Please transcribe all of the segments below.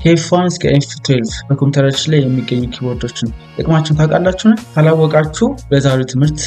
ከኤፍ1 እስከ ኤፍ12 በኮምፒውተራችን ላይ የሚገኙ ኪቦርዶችን ጥቅማቸውን ታውቃላችሁ? ካላወቃችሁ በዛሬው ትምህርት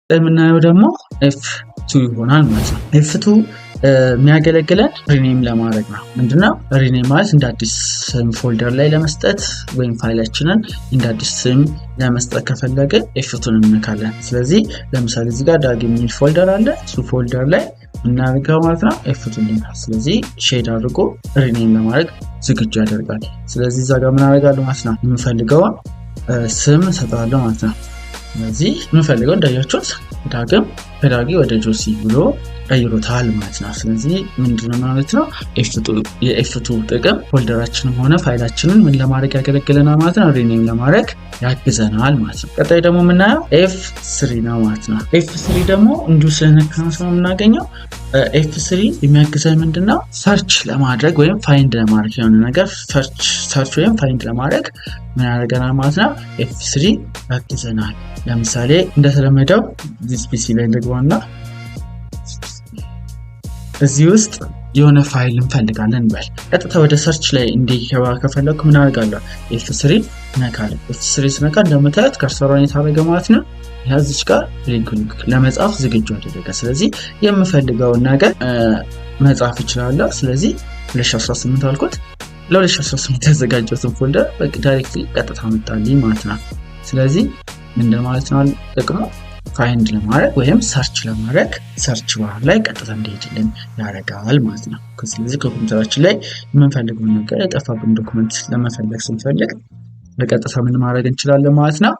የምናየው ደግሞ ኤፍ2 ይሆናል ማለት ነው። ኤፍ2 የሚያገለግለን ሪኔም ለማድረግ ነው። ምንድነው ሪኔም ማለት እንደ አዲስ ስም ፎልደር ላይ ለመስጠት ወይም ፋይላችንን እንደ አዲስ ስም ለመስጠት ከፈለግን ኤፍ2ን እንነካለን። ስለዚህ ለምሳሌ እዚህ ጋር ዳግ የሚል ፎልደር አለ። እሱ ፎልደር ላይ እናደርገው ማለት ነው ኤፍ2ን እንነካለን። ስለዚህ ሼድ አድርጎ ሪኔም ለማድረግ ዝግጁ ያደርጋል። ስለዚህ እዛ ጋር ምን አደርጋለሁ ማለት ነው የምፈልገውን ስም እሰጠዋለሁ ማለት ነው። ስለዚህ የምፈልገው እንዳያችሁት ዳግም ከዳጊ ወደ ጆሲ ብሎ ቀይሮታል ማለት ነው። ስለዚህ ምንድነው ማለት ነው የኤፍ2 ጥቅም ፎልደራችንን ሆነ ፋይላችንን ምን ለማድረግ ያገለግለናል ማለት ነው ሪኔም ለማድረግ ያግዘናል ማለት ነው። ቀጣይ ደግሞ የምናየው ኤፍ3 ነው ማለት ነው። ኤፍ3 ደግሞ እንዲሁ ስለነካነው ነው የምናገኘው። ኤፍ3 የሚያግዘን ምንድነው ሰርች ለማድረግ ወይም ፋይንድ ለማድረግ የሆነ ነገር ሰርች ወይም ፋይንድ ለማድረግ ምን ያደርገናል ማለት ነው ኤፍ3 ያግዘናል። ለምሳሌ እንደተለመደው ዲስ ፒሲ ላይ እንደግባና እዚህ ውስጥ የሆነ ፋይል እንፈልጋለን እንበል። ቀጥታ ወደ ሰርች ላይ እንዲገባ ከፈለኩ ምን አደርጋለሁ ኤፍ3 ነካለሁ። ኤፍ3 ስነካ እንደምታዩት ከርሰሯን የታረገ ማለት ነው ያዚች ጋር ሊንክ ለመጻፍ ዝግጁ አደረገ። ስለዚህ የምፈልገውን ነገር መጻፍ እችላለሁ። ስለዚህ 2018 አልኩት። ለ2018 ያዘጋጀሁትን ፎልደር ዳይሬክትሊ ቀጥታ መጣልኝ ማለት ነው። ስለዚህ ምንድን ማለት ነው ጥቅሙ ፋይንድ ለማድረግ ወይም ሰርች ለማድረግ ሰርች ባር ላይ ቀጥታ እንዲሄድልን ያደርጋል ማለት ነው። ስለዚህ ከኮምፒውተራችን ላይ የምንፈልገውን ነገር የጠፋብን ዶክመንት ለመፈለግ ስንፈልግ በቀጥታ ምን ማድረግ እንችላለን ማለት ነው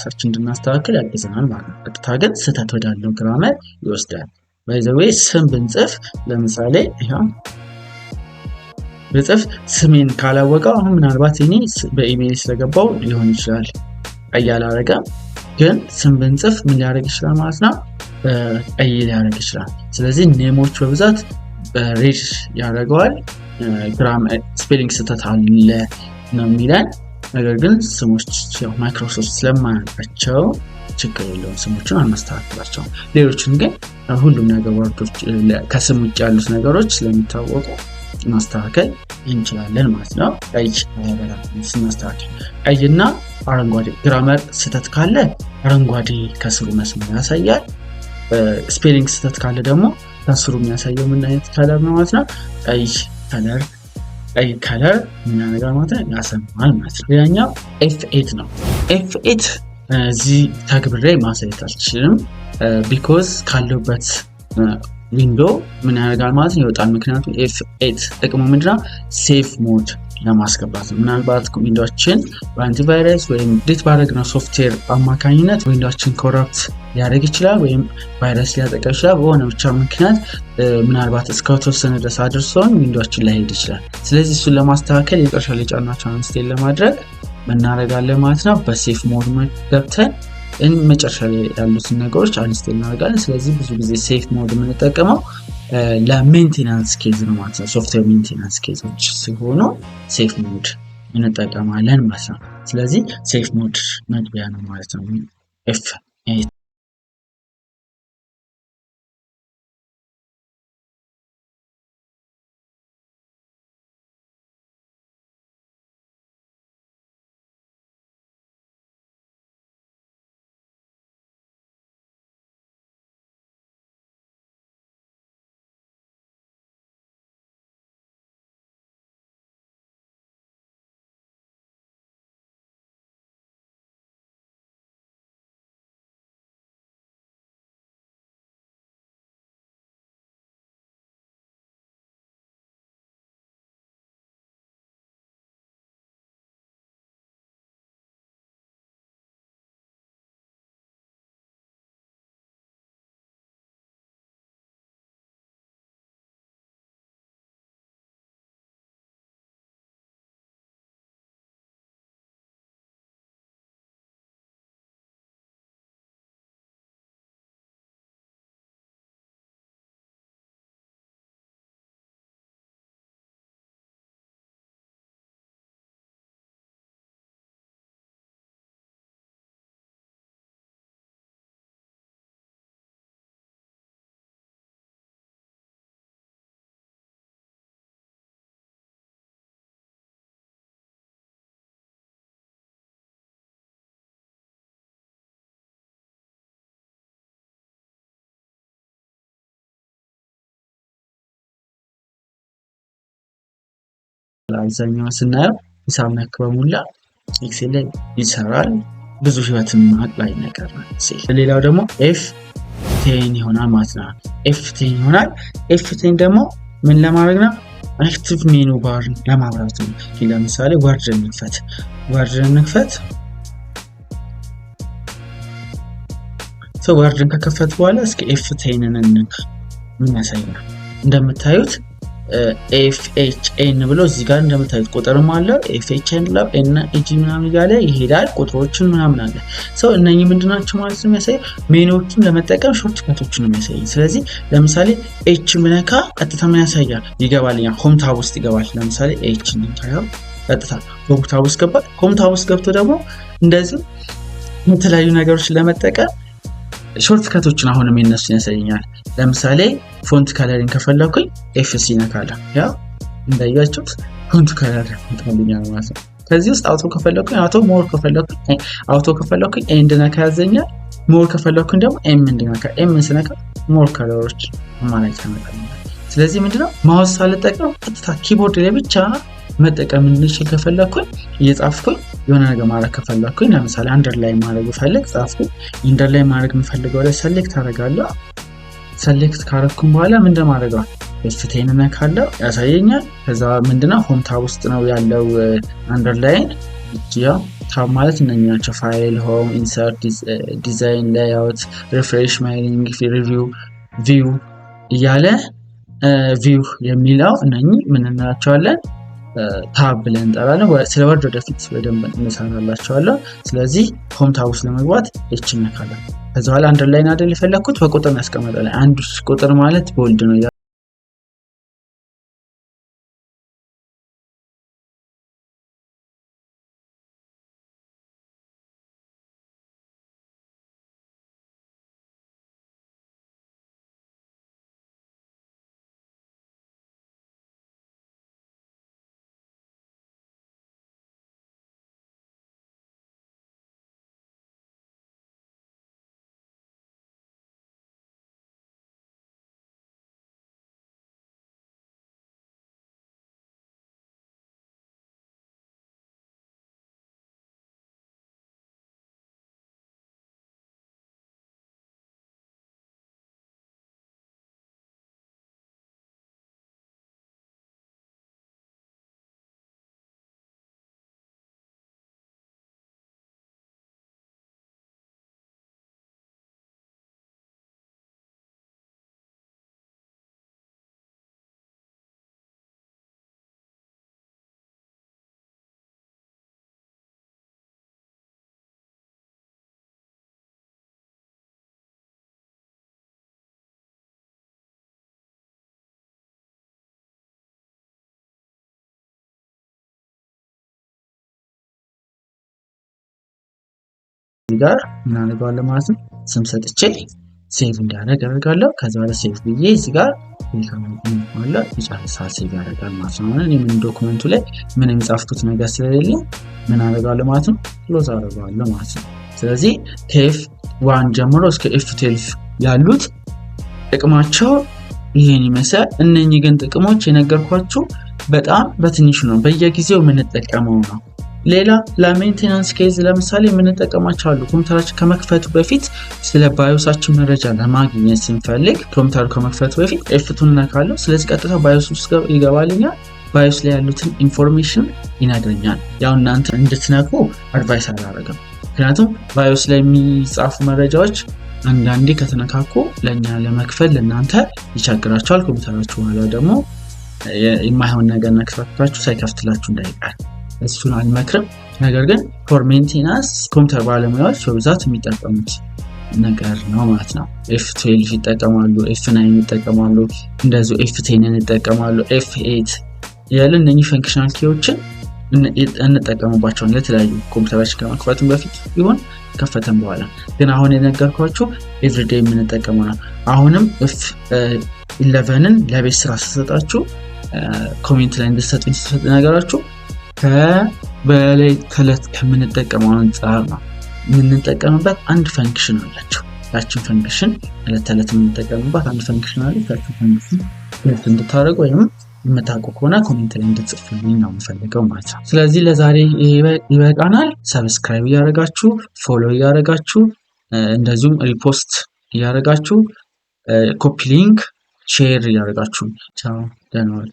ሰርች እንድናስተካክል ያግዘናል ማለት ነው። ቀጥታ ግን ስህተት ወዳለው ግራመር ይወስዳል። ባይ ዘ ዌይ ስም ብንጽፍ ለምሳሌ ይሄው ብጽፍ ስሜን ካላወቀው አሁን ምናልባት እኔ በኢሜል ስለገባው ሊሆን ይችላል አያላረገም ግን ስም ብንጽፍ ምን ሊያደርግ ይችላል ማለት ነው ቀይ ሊያደርግ ይችላል። ስለዚህ ኔሞች በብዛት ሬድ ያደርገዋል ግራመር ስፔሊንግ ስህተት አለ ነው የሚለን። ነገር ግን ስሞች ያው ማይክሮሶፍት ስለማያውቃቸው ችግር የለውም ስሞችን አናስተካክላቸው። ሌሎችን ግን ሁሉም ነገር ወርዶች ከስም ውጭ ያሉት ነገሮች ስለሚታወቁ ማስተካከል እንችላለን ማለት ነው። ቀይ ስናስተካክል ቀይና አረንጓዴ ግራመር ስህተት ካለ አረንጓዴ ከስሩ መስመር ያሳያል። ስፔሊንግ ስህተት ካለ ደግሞ ከስሩ የሚያሳየው ምን አይነት ከለር ነው ማለት ነው ቀይ ከለር ምን ነገር ማለት ነው ያሰማል ማለት ነው። ሌላኛው F8 ነው። F8 እዚህ ተግብሬ ማሳየት አልችልም ቢኮዝ ካለበት ዊንዶ ምን ያደርጋል ማለት ነው ይወጣል። ምክንያቱም F8 ጥቅሙ ምንድነው ሴፍ ሞድ ለማስገባት ነው። ምናልባት ዊንዶችን በአንቲቫይረስ ወይም ዲት ባደረግነው ሶፍትዌር አማካኝነት ዊንዶችን ኮረፕት ሊያደርግ ይችላል ወይም ቫይረስ ሊያጠቃ ይችላል። በሆነ ብቻ ምክንያት ምናልባት እስከተወሰነ ድረስ አድርሶን ዊንዶችን ላይሄድ ይችላል። ስለዚህ እሱን ለማስተካከል የመጨረሻ ላይ ጫናቸውን አንስቴል ለማድረግ እናደርጋለን ማለት ነው። በሴፍ ሞድ ገብተን መጨረሻ ላይ ያሉትን ነገሮች አንስቴል እናደርጋለን። ስለዚህ ብዙ ጊዜ ሴፍ ሞድ የምንጠቀመው ለሜንቴናንስ ኬዝ ነው ማለት ነው። ሶፍትዌር ሜንቴናንስ ኬዞች ሲሆኑ ሴፍ ሞድ እንጠቀማለን ማለት ነው። ስለዚህ ሴፍ ሞድ መግቢያ ነው ማለት ነው F8። አብዛኛውን ስናየው ሂሳብ ነክ በሙላ ኤክሴል ላይ ይሰራል። ብዙ ህይወትን አቅላይ ነገር ነው። ሌላው ደግሞ F10 ይሆናል ማለት ነው። F10 ይሆናል። F10 ደግሞ ምን ለማድረግ ነው? አክቲቭ ሜኑ ባር ለማብራት ነው። ለምሳሌ ወርድን እንክፈት። ወርድን ከከፈት በኋላ እስኪ F10ን ምን ያሳየናል? እንደምታዩት FHN ብሎ እዚህ ጋር እንደምታዩት ቁጥርም አለ FHN ብሎ እና EG ምናምን እያለ ይሄዳል። ቁጥሮችን ምናምን አለ። እነኚህ ምንድናቸው ማለት ነው የሚያሳየው ሜኑዎችን ለመጠቀም ሾርት ከቶችን ነው የሚያሳየው። ስለዚህ ለምሳሌ H ምነካ ቀጥታ ምን ያሳያል? ይገባልኛ ሆም ታብ ውስጥ ይገባል። ለምሳሌ H እንታየው ቀጥታ ሆም ታብ ውስጥ ገባል። ሆም ታብ ውስጥ ገብቶ ደግሞ እንደዚህ የተለያዩ ነገሮችን ለመጠቀም ሾርት ከቶችን አሁንም የነሱን ያሳየኛል። ለምሳሌ ፎንት ከለሪን ከፈለኩኝ FC ነካለሁ። ያው እንዳያችሁት ፎንት ከለር ይመጣልኛል ማለት ነው። ከዚህ ውስጥ አውቶ ከፈለኩኝ አውቶ ከፈለኩኝ ኤንድ ነካ ያዘኛል። ሞር ከፈለኩኝ ደግሞ ኤም እንድነካ ኤም ስነካ ሞር ከለሮች ማለት ያመጣልኛል። ስለዚህ ምንድነው ማውስ ሳልጠቀም ቀጥታ ኪቦርድ ላይ ብቻ መጠቀም እንድችል ከፈለኩኝ እየጻፍኩኝ የሆነ ነገር ማድረግ ከፈለኩኝ ለምሳሌ አንደርላይን ማድረግ ፈልግ ጻፍኩኝ። አንደርላይን ማድረግ የምፈልገው ላይ ሰሌክት አደርጋለሁ። ሰሌክት ካረኩኝ በኋላ ምንድነው ማድረገው? F10 ነካለሁ ያሳየኛል። ከዛ ምንድነው ሆም ታብ ውስጥ ነው ያለው አንደርላይን ታብ ማለት እነኚህ ናቸው። ፋይል፣ ሆም፣ ኢንሰርት፣ ዲዛይን፣ ሌይአውት፣ ሪፍሬሽ፣ ማይኒንግ፣ ሪቪው፣ ቪው እያለ ቪው የሚለው እነኚህ ምን እንላቸዋለን? ታብ ብለን እንጠራለን። ስለ ወርድ ወደፊት በደንብ እንሰራላቸዋለን። ስለዚህ ሆም ታብ ውስጥ ለመግባት ኤች እንነካለን። ከዛ በኋላ አንደርላይን አይደል የፈለኩት በቁጥር ያስቀመጠልኝ። አንድ ቁጥር ማለት ቦልድ ነው ጋር እናደርጋለን ማለት ነው። ስም ሰጥቼ ሴቭ እንዲያደርግ አደርጋለሁ። ከዛ በኋላ ሴቭ ብዬ እዚህ ጋር ይከማል ይጨርሳል፣ ሴቭ ያደርጋል ማለት ነው። አሁን ምን ዶክመንቱ ላይ ምን የጻፍኩት ነገር ስለሌለ ምን አደርጋለሁ ማለት ነው፣ ክሎዝ አደርጋለሁ ማለት ነው። ስለዚህ ከኤፍ1 ጀምሮ እስከ ኤፍ12 ያሉት ጥቅማቸው ይሄን ይመስላል። እነኚህ ግን ጥቅሞች የነገርኳችሁ በጣም በትንሹ ነው፣ በየጊዜው የምንጠቀመው ነው። ሌላ ለሜንቴናንስ ኬዝ ለምሳሌ የምንጠቀማቸው አሉ። ኮምፒውተራችን ከመክፈቱ በፊት ስለ ባዮሳችን መረጃ ለማግኘት ስንፈልግ ኮምፒውተሩ ከመክፈቱ በፊት ኤፍ2 ነካለሁ። ስለዚህ ቀጥታ ባዮስ ውስጥ ይገባልኛል። ባዮስ ላይ ያሉትን ኢንፎርሜሽን ይነግረኛል። ያው እናንተ እንድትነኩ አድቫይስ አላደርግም፣ ምክንያቱም ባዮስ ላይ የሚጻፉ መረጃዎች አንዳንዴ ከተነካኩ ለእኛ ለመክፈል ለእናንተ ይቸግራቸዋል። ኮምፒውተራችሁ በኋላ ደግሞ የማይሆን ነገር ነክታችሁ ሳይከፍትላችሁ እንዳይቀር እሱን አልመክርም። ነገር ግን ፎር ሜንቴናንስ ኮምፒውተር ባለሙያዎች በብዛት የሚጠቀሙት ነገር ነው ማለት ነው። ኤፍ12 ይጠቀማሉ፣ ኤፍ9 ይጠቀማሉ፣ እንደዚሁ ኤፍ10 ይጠቀማሉ፣ ኤፍ8 ያለ እነኚህ ፈንክሽናል ኪዎችን እንጠቀምባቸዋለን ለተለያዩ ኮምፒውተራችን ከመክፈቱም በፊት ይሁን ከፈተን በኋላ። ግን አሁን የነገርኳችሁ ኤቭሪዴይ የምንጠቀመው ነው። አሁንም ኤፍ11ን ለቤት ስራ ስሰጣችሁ ኮሜንት ላይ እንድትሰጡኝ ነገራችሁ በላይ ከለት ከምንጠቀመው አንፃር ነው። የምንጠቀምበት አንድ ፈንክሽን አላቸው። ያችን ፈንክሽን እለት የምንጠቀምበት አንድ ፈንክሽን አለ። ያችን ፈንክሽን እንድታደርጉ ወይም የምታውቁ ከሆነ ኮሜንት ላይ እንድትጽፉልኝ ነው የምፈልገው ማለት ነው። ስለዚህ ለዛሬ ይበቃናል። ሰብስክራይብ እያደረጋችሁ ፎሎ እያደረጋችሁ እንደዚሁም ሪፖስት እያደረጋችሁ ኮፒ ሊንክ ሼር እያደረጋችሁ ቻው ደህና ዋሉ።